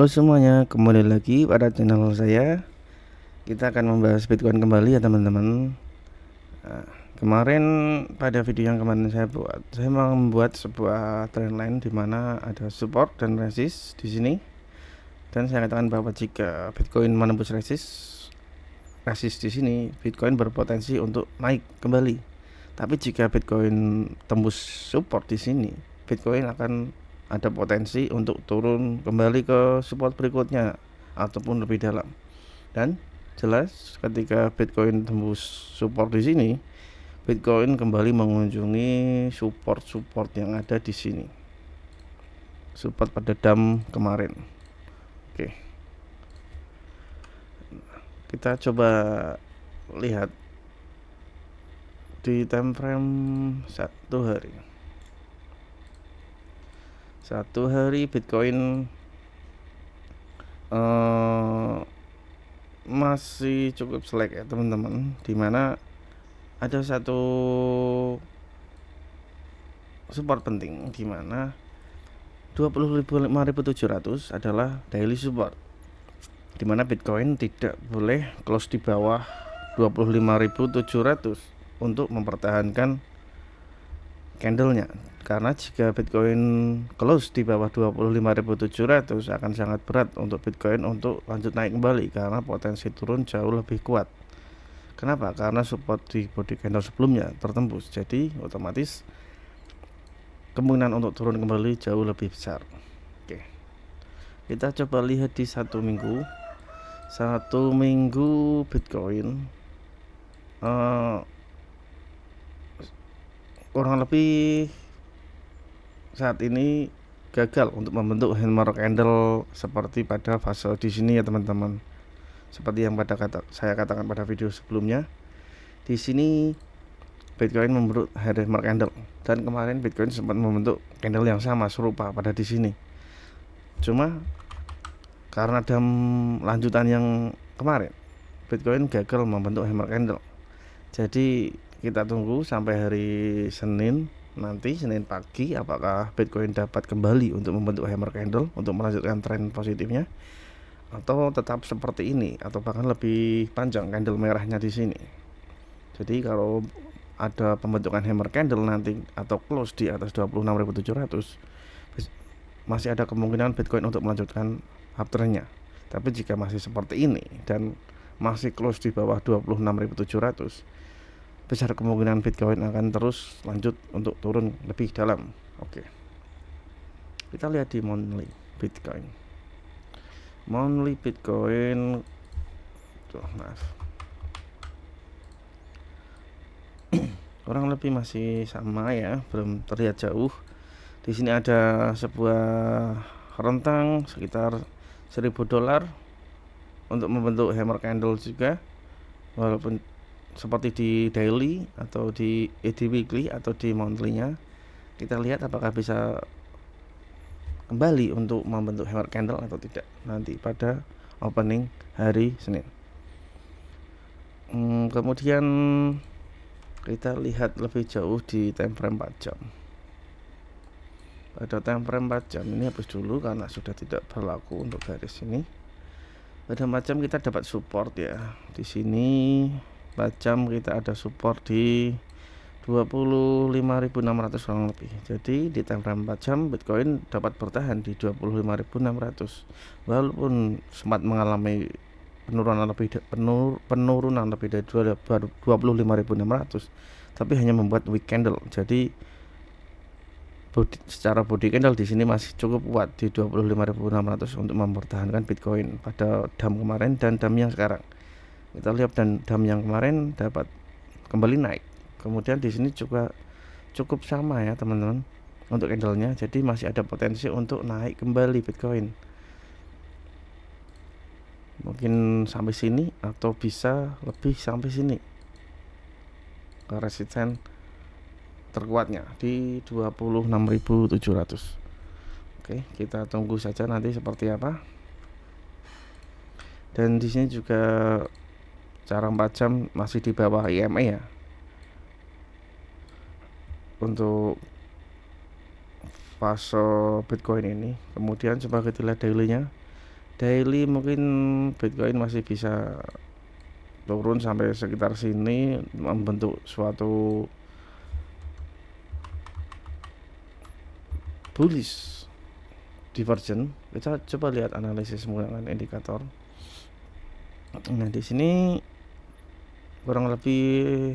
Halo semuanya, kembali lagi pada channel saya. Kita akan membahas Bitcoin kembali ya teman-teman. Nah, kemarin pada video yang kemarin saya membuat sebuah trendline di mana ada support dan resist di sini. Dan saya katakan bahwa jika Bitcoin menembus resist di sini, Bitcoin berpotensi untuk naik kembali. Tapi jika Bitcoin tembus support di sini, Bitcoin akan ada potensi untuk turun kembali ke support berikutnya ataupun lebih dalam. Dan jelas ketika Bitcoin tembus support di sini, Bitcoin kembali mengunjungi support yang ada di sini. Support pada DAM kemarin. Oke. Kita coba lihat di time frame 1 hari. 1 hari Bitcoin masih cukup slack ya teman-teman, dimana ada satu support penting dimana 25.700 adalah daily support, dimana Bitcoin tidak boleh close di bawah 25.700 untuk mempertahankan candlenya, karena jika Bitcoin close di bawah 25.700 akan sangat berat untuk Bitcoin untuk lanjut naik kembali karena potensi turun jauh lebih kuat. Kenapa? Karena support di body candle sebelumnya tertembus, jadi otomatis kemungkinan untuk turun kembali jauh lebih besar. Oke, kita coba lihat di 1 minggu. 1 minggu Bitcoin kurang lebih saat ini gagal untuk membentuk hammer candle seperti pada fase di sini ya teman-teman. Seperti yang saya katakan pada video sebelumnya, di sini Bitcoin membentuk hammer candle, dan kemarin Bitcoin sempat membentuk candle yang sama serupa pada di sini. Cuma karena DAM lanjutan yang kemarin, Bitcoin gagal membentuk hammer candle. Jadi kita tunggu sampai hari Senin nanti, Senin pagi, apakah Bitcoin dapat kembali untuk membentuk hammer candle untuk melanjutkan tren positifnya, atau tetap seperti ini atau bahkan lebih panjang candle merahnya di sini. Jadi kalau ada pembentukan hammer candle nanti atau close di atas 26.700, masih ada kemungkinan Bitcoin untuk melanjutkan uptrendnya. Tapi jika masih seperti ini dan masih close di bawah 26.700, besar kemungkinan Bitcoin akan terus lanjut untuk turun lebih dalam. Oke, kita lihat di monthly Bitcoin. Monthly Bitcoin, kurang lebih masih sama ya, belum terlihat jauh. Di sini ada sebuah rentang sekitar $1.000 untuk membentuk hammer candle juga, walaupun seperti di daily atau di weekly atau di monthly-nya. Kita lihat apakah bisa kembali untuk membentuk hammer candle atau tidak nanti pada opening hari Senin. Kemudian kita lihat lebih jauh di time frame 4 jam. Pada time frame 4 jam ini hapus dulu karena sudah tidak berlaku untuk garis ini. Pada 4 jam kita dapat support ya. Di sini 4 jam kita ada support di 25.600 kurang lebih. Jadi di time frame 4 jam Bitcoin dapat bertahan di 25.600 walaupun sempat mengalami penurunan lebih dari 25.600, tapi hanya membuat weak candle. Jadi secara body candle di sini masih cukup kuat di 25.600 untuk mempertahankan Bitcoin pada DAM kemarin dan DAM yang sekarang. Kita lihat, dan DAM yang kemarin dapat kembali naik. Kemudian di sini juga cukup sama ya teman-teman untuk candlenya. Jadi masih ada potensi untuk naik kembali Bitcoin. Mungkin sampai sini atau bisa lebih sampai sini ke resisten terkuatnya di 26.700. Oke, kita tunggu saja nanti seperti apa. Dan di sini juga cara 4 jam masih di bawah EMA ya untuk fase Bitcoin ini. Kemudian coba kita lihat daily-nya. daily mungkin Bitcoin masih bisa turun sampai sekitar sini, membentuk suatu bullish divergence. Kita coba lihat analisis menggunakan indikator. Nah, di sini kurang lebih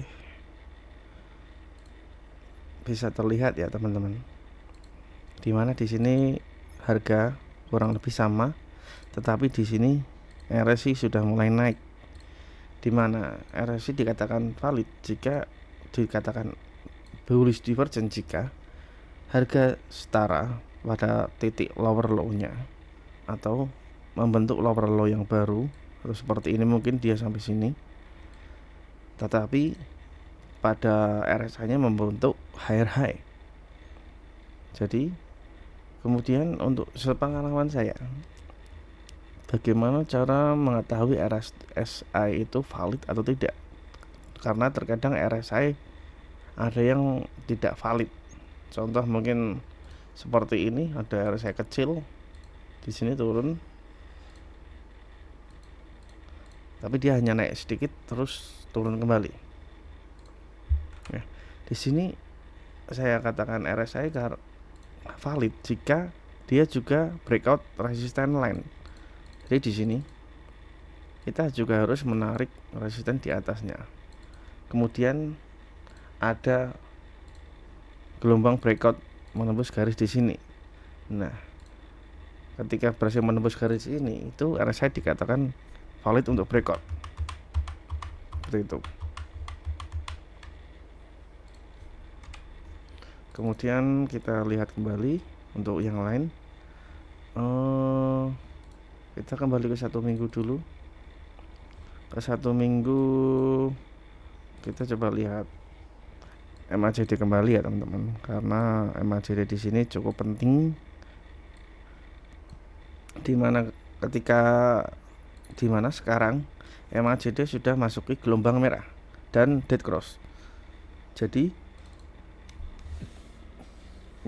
bisa terlihat ya teman-teman, dimana di sini harga kurang lebih sama, tetapi di sini RSI sudah mulai naik, dimana RSI dikatakan valid jika dikatakan bullish divergence jika harga setara pada titik lower low-nya atau membentuk lower low yang baru, atau seperti ini mungkin dia sampai sini, tetapi pada RSI-nya membentuk higher high. Jadi kemudian untuk sepengalaman saya, bagaimana cara mengetahui RSI itu valid atau tidak? Karena terkadang RSI ada yang tidak valid. Contoh mungkin seperti ini, ada RSI kecil di sini turun, tapi dia hanya naik sedikit terus turun kembali. Ya, di sini saya katakan RSI valid jika dia juga breakout resistance line. Jadi di sini kita juga harus menarik resisten di atasnya. Kemudian ada gelombang breakout menembus garis di sini. Nah, ketika berhasil menembus garis ini, itu RSI dikatakan valid untuk breakout. Seperti itu. Kemudian kita lihat kembali untuk yang lain. Kita kembali ke 1 minggu dulu. Ke 1 minggu kita coba lihat MACD kembali ya teman-teman, karena MACD di sini cukup penting, dimana sekarang MACD sudah masuki gelombang merah dan dead cross. Jadi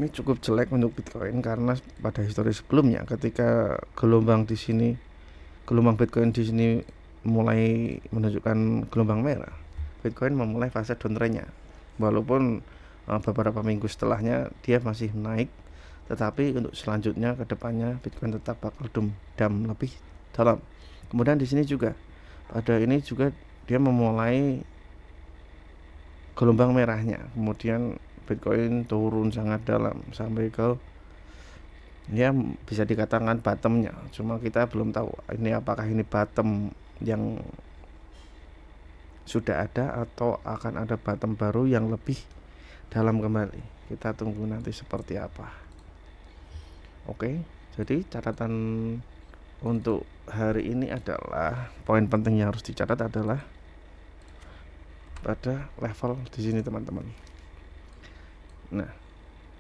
ini cukup jelek untuk Bitcoin, karena pada histori sebelumnya ketika gelombang Bitcoin di sini mulai menunjukkan gelombang merah, Bitcoin memulai fase downtrendnya. Walaupun beberapa minggu setelahnya dia masih naik, tetapi untuk selanjutnya ke depannya Bitcoin tetap bakal dam lebih dalam. Kemudian di sini juga pada ini juga dia memulai gelombang merahnya, kemudian Bitcoin turun sangat dalam sampai ke ya bisa dikatakan bottomnya. Cuma kita belum tahu ini apakah ini bottom yang sudah ada atau akan ada bottom baru yang lebih dalam kembali. Kita tunggu nanti seperti apa. Oke, jadi catatan untuk hari ini adalah poin penting yang harus dicatat adalah pada level di sini teman-teman. Nah,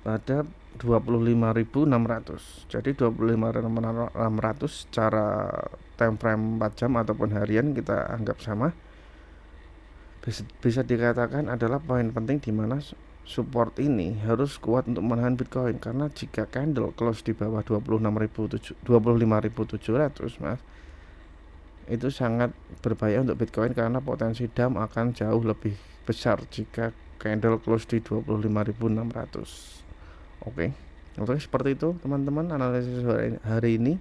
pada 25.600. Jadi 25.600 secara time frame 4 jam ataupun harian kita anggap sama. Bisa dikatakan adalah poin penting di mana support ini harus kuat untuk menahan Bitcoin, karena jika candle close di bawah 25.700 itu sangat berbahaya untuk Bitcoin, karena potensi dump akan jauh lebih besar jika candle close di 25.600. Oke, seperti itu teman-teman analisis hari ini.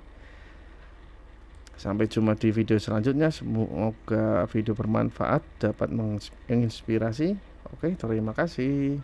Sampai jumpa di video selanjutnya. Semoga video bermanfaat, dapat menginspirasi. Oke, terima kasih.